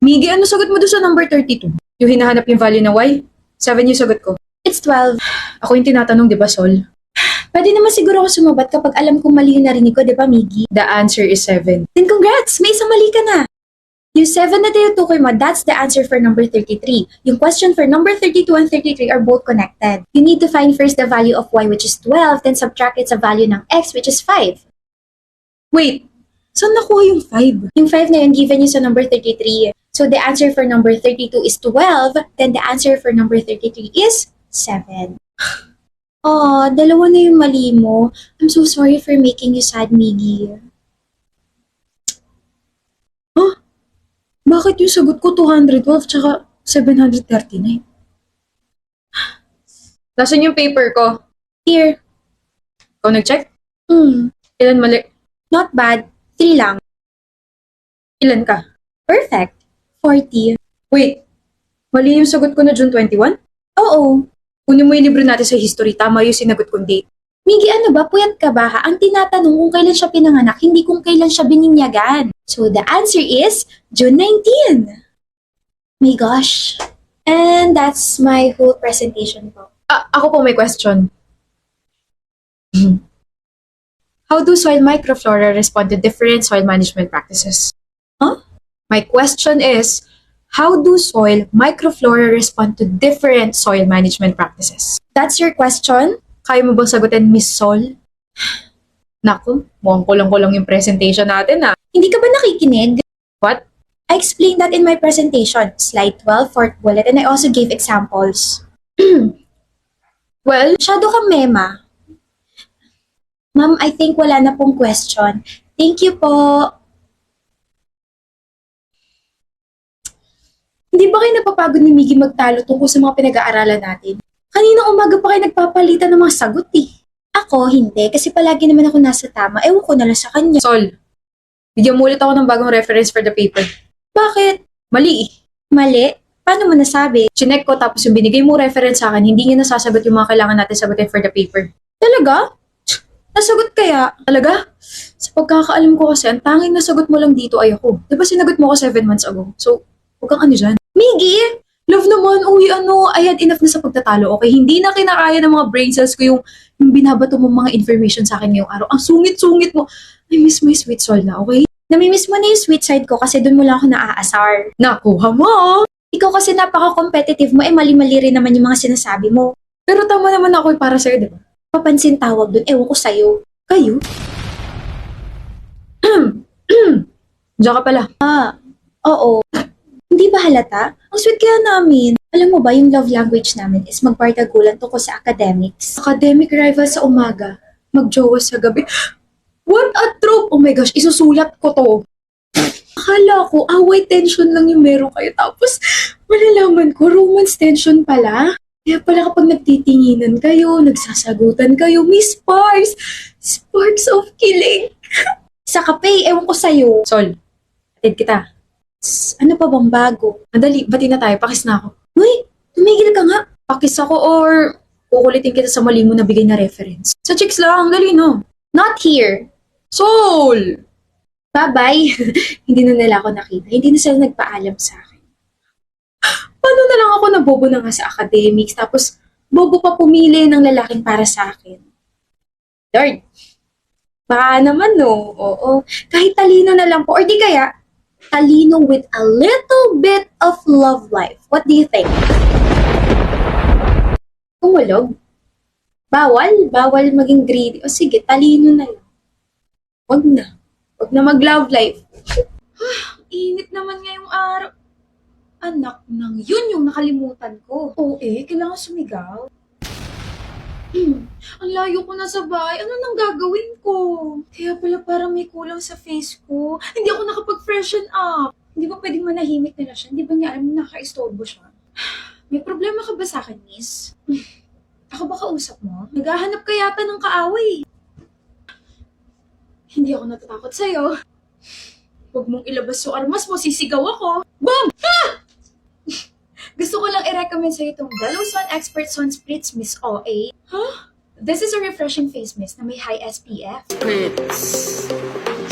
Miggy, ano sagot mo doon sa number 32? Yung hinahanap yung value ng y? 7 yung sagot ko. It's 12. Ako yung tinatanong, di ba, Sol? Pwede naman siguro ako sumabat kapag alam kong mali yung narinig ko, di ba, Miggy? The answer is 7. Then congrats! May isang mali ka na! Yung 7 na tinutukoy mo, that's the answer for number 33. Yung question for number 32 and 33 are both connected. You need to find first the value of y, which is 12, then subtract it sa value ng x, which is 5. Wait, saan nakuha yung 5? Yung 5 na yun, given you sa number 33. So the answer for number 32 is 12, then the answer for number 33 is 7. Oh, dalawa na yung mali mo. I'm so sorry for making you sad, Miggy. Huh? Bakit yung sagot ko 212 tsaka 739? Nasaan yung paper ko? Here. Ikaw nag-check? Ilan mali? Not bad. 3 lang. Ilan ka? Perfect. 40. Wait, mali yung sagot ko na June 21? Oo. Kunin mo yung libro natin sa history, tama yung sinagot kong date. Miggy, ano ba? Puyat ka ba ha? Ang tinatanong kung kailan siya pinanganak, hindi kung kailan siya bininyagan. So the answer is June 19. My gosh. And that's my whole presentation po. Ako po may question. How do soil microflora respond to different soil management practices? Huh? My question is, how do soil microflora respond to different soil management practices? That's your question? Kaya mo bang sagutin, Miss Sol? Naku, mukhang kulang-kulang yung presentation natin Hindi ka ba nakikinig? What? I explained that in my presentation, slide 12, fourth bullet, and I also gave examples. Well, Masyado kang mema. Ma'am, I think wala na pong question. Thank you po. Hindi ba kayo napapagod ni Miggy magtalo tungkol sa mga pinag-aaralan natin? Kanina umaga pa kayo nagpapalitan ng mga sagot eh. Ako, hindi. Kasi palagi naman ako nasa tama. Ewan ko na lang sa kanya. Sol, bigyan mo ulit ako ng bagong reference for the paper. Bakit? Mali. Mali? Paano mo nasabi? Chinek ko tapos yung binigay mo reference sa akin, hindi niya nasasagot yung mga kailangan natin sagutin for the paper. Talaga? Nasagot kaya? Talaga? Sa pagkakaalam ko kasi, ang tanging nasagot mo lang dito ay ako. Di ba sinagot mo ko 7 months ago? So, huwag kang ano dyan. Miggy? Love naman, I had enough na sa pagtatalo, okay? Hindi na kinakaya ng mga brain cells ko yung binabato mo mga information sa akin ngayong araw. Ang sungit-sungit mo. I miss my sweet soul na, okay? Namimiss mo na yung sweet side ko kasi doon mo lang ako naaasar. Nakuha mo! Ikaw kasi napaka-competitive mo, mali-mali rin naman yung mga sinasabi mo. Pero tama naman ako para sa'yo, di ba? Papansin tawag doon, ewan ko sa'yo. Kayo? Diyan ka pala. Oo. Hindi ba halata? Ang sweet kaya namin. Alam mo ba, yung love language namin is magbardagulan tungkol sa academics. Academic rival sa umaga, magjowa sa gabi. What a trope! Oh my gosh, isusulat ko to. Akala ko, away tension lang yung meron kayo. Tapos, malalaman ko, romance tension pala. Kaya pala kapag nagtitinginan kayo, nagsasagutan kayo, may sparks! Sparks of killing! Sa kape, ewan ko sa'yo. Sol, atid kita. Ano pa bang bago? Madali, bati na tayo, pakis na ako. Uy, tumigil ka nga. Pakis ako or kukulitin kita sa mali mo na bigay na reference. Sa chicks lang, dali no. Not here. Sol! Bye-bye. Hindi na nila ako nakita. Hindi na sila nagpaalam sa akin. Paano na lang ako nabobo na nga sa academics, tapos bobo pa pumili ng lalaking para sa akin? Lord, baka naman no, oo. Kahit talino na lang po, or di kaya, Talino with a little bit of love life. What do you think? kumulog. Bawal maging greedy. O sige, talino na lang. Wag na mag-love life. Init naman ngayong araw. Anak nang yun yung nakalimutan ko. Oo kailangan sumigaw. Ang layo ko na sa bahay. Ano nang gagawin ko? Kaya pala parang may kulang sa face ko. Hindi ako nakapag-freshen up. Hindi ba pwedeng manahimik nila siya? Hindi ba niya alam na naka-istorbo siya? May problema ka ba sa akin, miss? Ako ba kausap mo? Naghahanap ka yata ng kaaway. Hindi ako natatakot sa'yo. Huwag mong ilabas yung armas mo, sisigaw ako. Boom! Ah! Gusto ko lang i-recommend sa'yo itong The Luzon Expert Sun Spritz Miss OA. Huh? This is a refreshing face mist na may high SPF. Spritz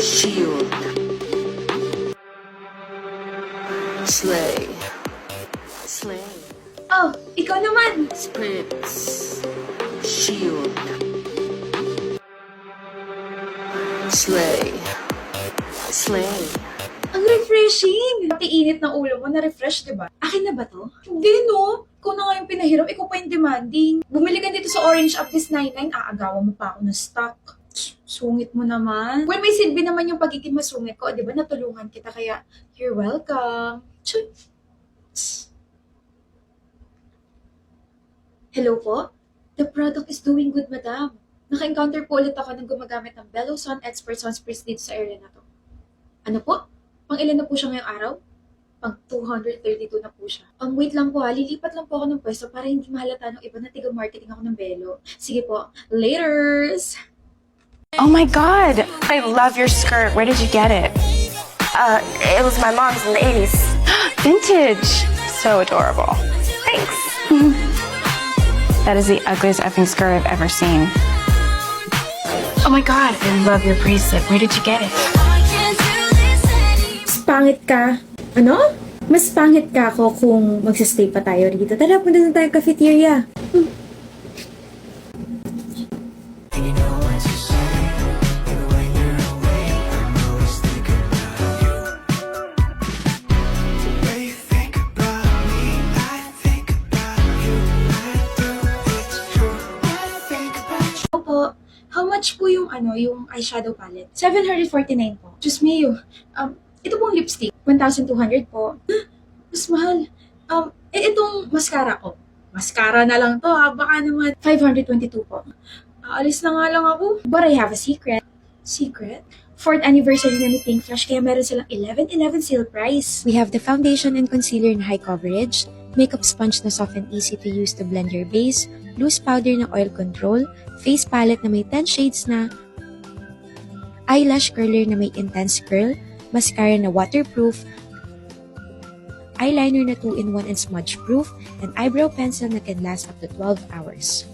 Shield. Slay. Slay. Oh, ikaw naman. Spritz. Shield. Slay. Slay. Ang refreshing! Pati init ng ulo mo, na-refresh, di ba? Akin na ba to? Hindi, no. Ikaw na nga yung pinahiram, ikaw pa yung demanding. Bumili ka dito sa Orange Up this 99, aagawan mo pa ako ng stock. Sungit mo naman. Well, may silbi naman yung pagiging masungit ko, di ba? Natulungan kita, kaya you're welcome. Chuy. Hello po? The product is doing good, madam. Naka-encounter po ulit ako ng gumagamit ng Bello Sun Expert Sunspritz dito sa area na to. Ano po? Pang ilan na po siya ngayong araw? Pang 232 na po siya. Wait lang po ha, lilipat lang po ako ng pwesto para hindi mahalata ng iba na tiga-marketing ako ng Bello. Sige po, laters! Oh my god, I love your skirt. Where did you get it? It was my mom's in the 80s. Vintage. So adorable. Thanks. That is the ugliest effing skirt I've ever seen. Oh my god, I love your bracelet. Where did you get it? Mas pangit ka. Ano? Mas pangit ka ako kung magsistay pa tayo rito. Tara, punta na tayo cafeteria. Opo, how much po yung yung eyeshadow palette? 749 po. Diyos mio. Ito pong lipstick, 1,200 po. Mas mahal. Itong mascara ko. Mascara na lang to ha, baka naman 522 po. Aalis na nga lang ako. But I have a secret. Secret? 4th anniversary na ni Pink Flash, kaya meron silang 11/11 sale price. We have the foundation and concealer na high coverage, makeup sponge na soft and easy to use to blend your base, loose powder na oil control, face palette na may 10 shades na, eyelash curler na may intense curl, mascara na waterproof, eyeliner na 2-in-1 and smudge proof, and eyebrow pencil na can last up to 12 hours.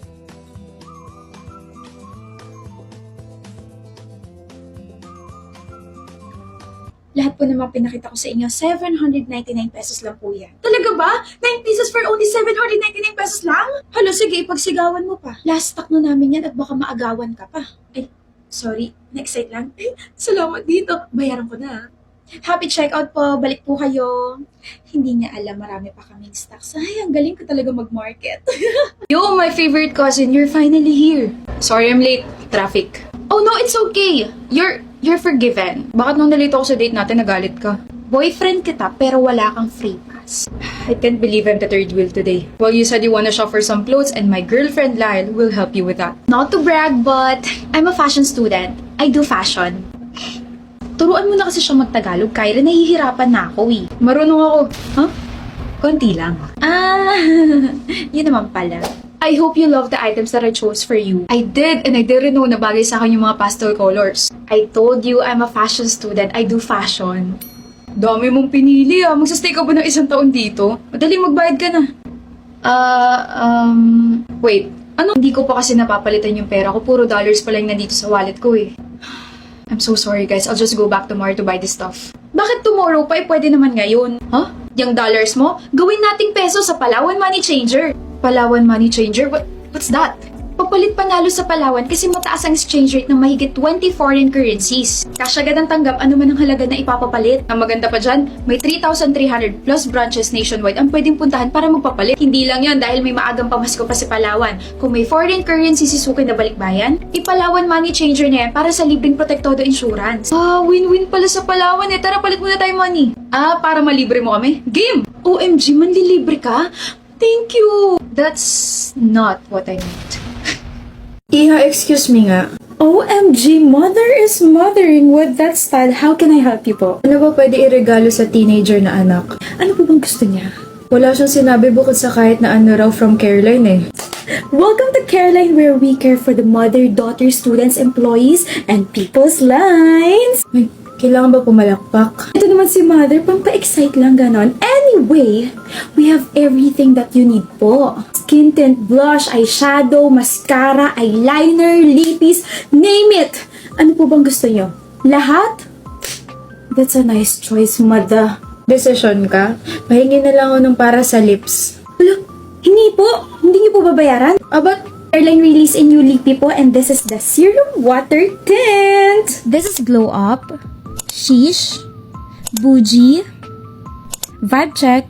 Lahat po naman pinakita ko sa inyo, 799 pesos lang po yan. Talaga ba? 9 pieces for only 799 pesos lang? Hala, sige, ipagsigawan mo pa. Last stock na namin yan at baka maagawan ka pa. Ay, sorry, next site lang. Ay, salamat dito. Bayaran ko na. Happy checkout po, balik po kayo. Hindi niya alam, marami pa kaming stocks. Ay, ang galing ko talaga mag-market. Yo, my favorite cousin, you're finally here. Sorry, I'm late. Traffic. Oh no, it's okay. You're forgiven. Bakit nung nalito ako sa date natin, nagalit ka? Boyfriend kita, pero wala kang free pass. I can't believe I'm the third wheel today. Well, you said you wanna shop for some clothes and my girlfriend Lyle will help you with that. Not to brag, but I'm a fashion student. I do fashion. Turuan mo na kasi siya magtagalog, Kyra. Nahihirapan na ako eh. Marunong ako. Huh? Konti lang. Yun naman pala. I hope you love the items that I chose for you. I did, and I didn't know na bagay sa akin yung mga pastel colors. I told you I'm a fashion student. I do fashion. Dami mong pinili ah. Magsastay ka ba ng 1 taon dito? Madaling magbayad ka na. Wait. Ano? Hindi ko pa kasi napapalitan yung pera ko. Puro dollars pa lang nandito sa wallet ko eh. I'm so sorry guys. I'll just go back tomorrow to buy this stuff. Bakit tomorrow pa? Pwede naman ngayon. Huh? Yung dollars mo? Gawin nating peso sa Palawan Money Changer. Palawan Money Changer? What's that? Papalit panalo sa Palawan kasi mataas ang exchange rate ng mahigit 20 foreign currencies. Cash agad ang tanggap ano man ang halaga na ipapapalit. Ang maganda pa dyan, may 3,300 plus branches nationwide ang pwedeng puntahan para magpapalit. Hindi lang yan dahil may maagang pamasko pa si Palawan. Kung may foreign currency si Suki na balikbayan, ipalawan Money Changer na yan para sa libreng Protectodo Insurance. Win-win pala sa Palawan eh. Tara, palit muna tayo money. Para malibre mo kami? Game! OMG, manlilibre ka? Thank you! That's not what I meant. Iha, excuse me nga. OMG, mother is mothering with that style. How can I help you po? Ano ba pwede iregalo sa teenager na anak? Ano po bang gusto niya? Wala siyang sinabi bukod sa kahit na ano raw from Caroline eh. Welcome to Caroline, where we care for the mother, daughter, students, employees, and people's lives. Ay, kailangan ba pumalakpak? Ito naman si mother, pampa-excite lang ganon. Anyway, we have everything that you need po. Skin tint, blush, eyeshadow, mascara, eyeliner, lippies, name it! Ano po bang gusto nyo? Lahat? That's a nice choice, mother. Desisyon ka? Pahingi na lang ako ng para sa lips. Wala, hindi po. Hindi niyo po babayaran. Abat, Airline release in new lippy po, and this is the Serum Water Tint. This is Glow Up, Sheesh, Bougie, Vibe Check,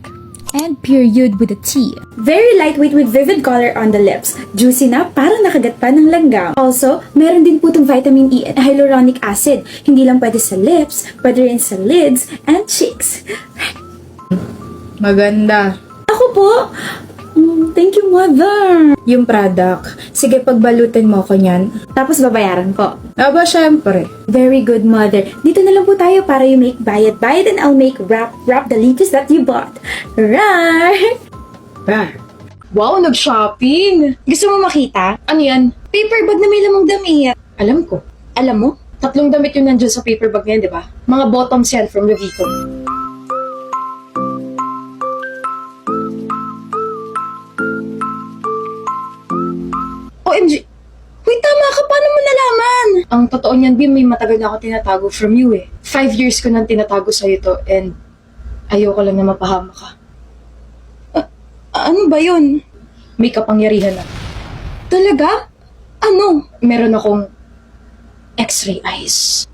and Period with a T. Very lightweight with vivid color on the lips. Juicy na, parang nakagat pa ng langgam. Also, meron din po itong vitamin E and hyaluronic acid. Hindi lang pwede sa lips, pwede rin sa lids and cheeks. maganda. Ako po, thank you, mother. Yung product. Sige, pagbalutin mo ko niyan. Tapos babayaran po. Aba, syempre. Very good, mother. Dito na lang po tayo para you make bayad and I'll make wrap the lippis that you bought. Right? Wow, nag-shopping! Gusto mo makita? Ano yan? Paper bag na may lamang damit. Alam ko. Alam mo? 3 damit yung nandyan sa paper bag niyan, di ba? Mga bottoms yan from Lovito. OMG! Wait, tama ka! Paano mo nalaman? Ang totoo niyan, Bim, may matagal na ako tinatago from you eh. 5 years ko nang tinatago sa'yo to and ayoko lang na mapahama ka. Ano ba yun? May kapangyarihan na. Talaga? Ano? Meron akong X-ray eyes.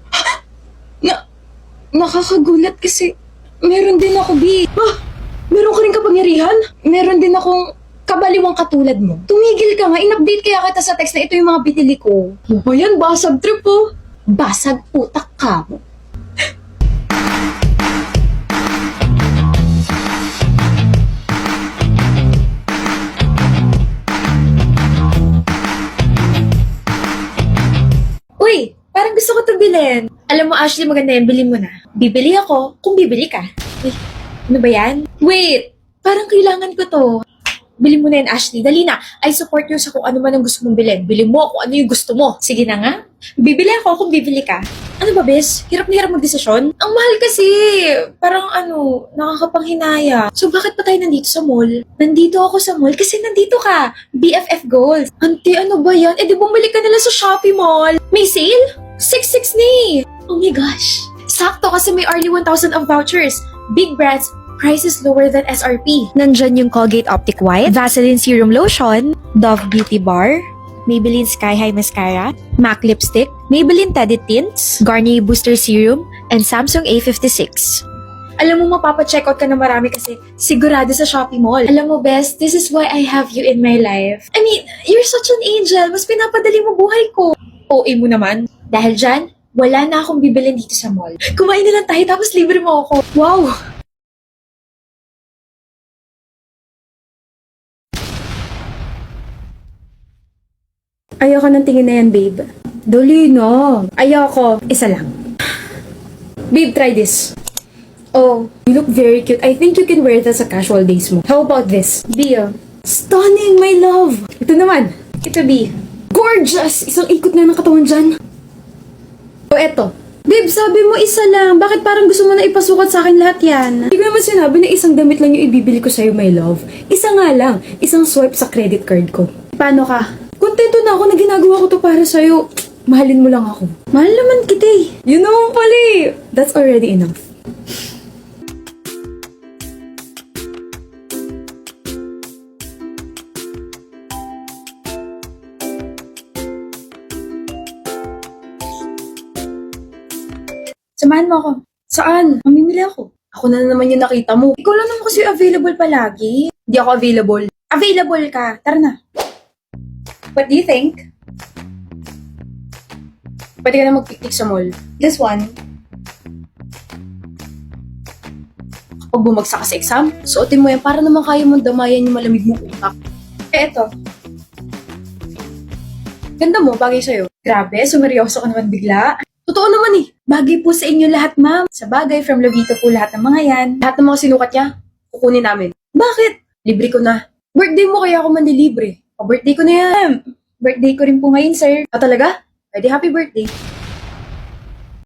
Nakakagulat kasi meron din ako, B. Meron ka rin kapangyarihan? Meron din akong kabaliwang katulad mo. Tumigil ka nga, in-update kaya kita sa text na ito yung mga binili ko. Ano ba yan? Basag trip oh. Basag utak ka mo. Uy, parang gusto ko ito bilhin. Alam mo, Ashley, maganda yan. Bilhin mo na. Bibili ako kung bibili ka. Uy, ano ba yan? Wait, parang kailangan ko to. Bilhin mo na yan, Ashley. Dali na. I support you sa kung ano man ang gusto mong bilhin. Bilhin mo kung ano yung gusto mo. Sige na nga. Bibili ako kung bibili ka. Ano ba, bes? Hirap na hirap magdesisyon? Ang mahal kasi. Parang nakakapanghinaya. So, bakit pa tayo nandito sa mall? Nandito ako sa mall kasi nandito ka. BFF Gold. Ante, ano ba yan? Eh, di bumili ka nila sa Shopee Mall. May sale? 6.6 ni. Oh my gosh. Sakto kasi may early 1,000 of vouchers. Big brands, prices lower than SRP. Nandyan yung Colgate Optic White, Vaseline Serum Lotion, Dove Beauty Bar, Maybelline Sky High Mascara, MAC Lipstick, Maybelline Teddy Tints, Garnier Booster Serum, and Samsung A56. Alam mo, mapapacheck out ka na marami kasi sigurado sa Shopee Mall. Alam mo, best, this is why I have you in my life. I mean, you're such an angel. Mas pinapadali mo buhay ko. OA mo naman. Dahil dyan, wala na akong bibilin dito sa mall. Kumain na lang tayo tapos libre mo ako. Wow! Ayoko ng tingin na yan, babe. Dali na. Ayoko. Isa lang. Babe, try this. Oh, you look very cute. I think you can wear this sa casual days mo. How about this? B, stunning, my love. Ito naman. Ito, B. Gorgeous! Isang ikot na ng katawan dyan. O, eto. Babe, sabi mo isa lang. Bakit parang gusto mo na ipasukat sa akin lahat yan? Hindi ko naman sinabi na isang damit lang yung ibibili ko sa'yo, my love. Isa nga lang. Isang swipe sa credit card ko. Paano ka? Kontento na ako na ginagawa ko to para sa'yo. Mahalin mo lang ako. Mahal naman kita eh. You know pala eh. That's already enough. Samahan mo ako. Saan? Mamimili ako. Ako na naman yung nakita mo. Ikaw lang naman kasi available palagi. Hindi ako available. Available ka. Tara na. What do you think? Pwede ka na mag-picnic sa mall. This one. Kapag bumagsak ka sa exam, suotin mo yan para naman kaya mong damayan yung malamig mong utak. Eh, eto. Ganda mo, bagay sa'yo. Grabe, sumeryoso ka naman bigla. Totoo naman eh. Bagay po sa inyo lahat, ma'am. Sa bagay, from Lovito po lahat ng mga yan. Lahat ng mga sinukat niya, kukunin namin. Bakit? Libre ko na. Birthday mo kaya ako manlilibre. O, birthday ko na yan. Birthday ko rin po ngayon, sir. Ah, talaga? Pwede happy birthday.